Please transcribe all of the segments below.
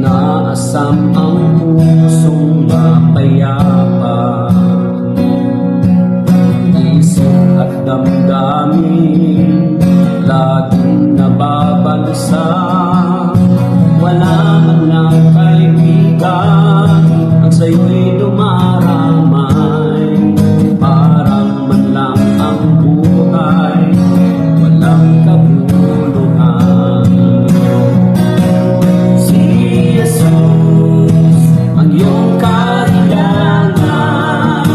Inaasam ang pusong mapayapa, isip at damdamin laging nababalsa. Wala man lang kaibigan ang sa'yo'y dumaramay. Parang man lang ang buhay, walang kabuluhan. Si Jesus ang iyong kailangan,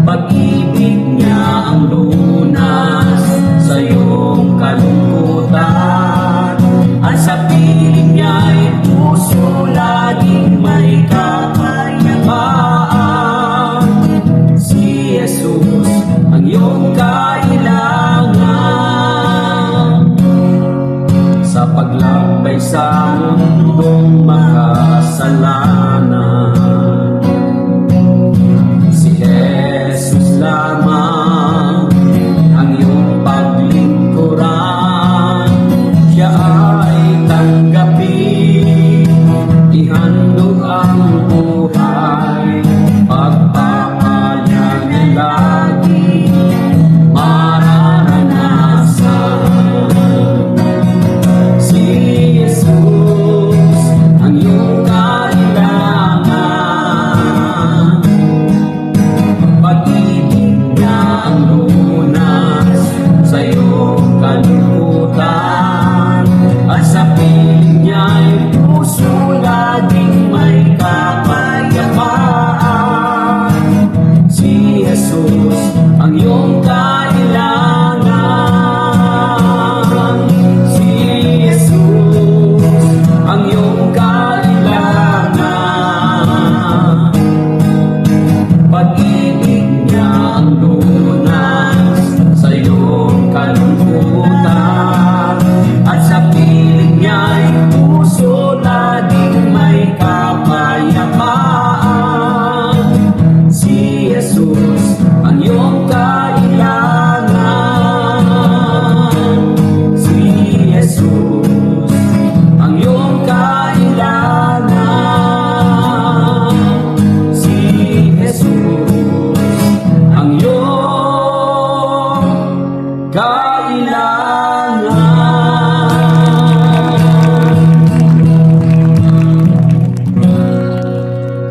pag-ibig niya ang lunas sa iyong kalungkutan. At sa piling niya'y puso laging may kapayapaan. Si Jesus ang iyong kailangan, sa paglakbay sa mundong makasalanan. Si Jesus lamang ang iyong paglingkuran. Siya ay tanggapin, ihandog ang buhay, pagpapala niya lagi mararanasan. Si Jesus ang iyong kailangan, pag-ibig niya ang lunas sa iyong kalimutan. At sa piling niya'y puso laging may kapayapaan. Si Jesus ang iyong kailangan. Si Jesus ang iyong kailangan, pag-ibig niya ang lunas sa iyong kalungkutan. At sa piling niya'y puso laging may kapayapaan. Si Jesus ang iyong kailangan. Si Jesus ang iyong kailangan. Si Jesus ang iyong kailangan.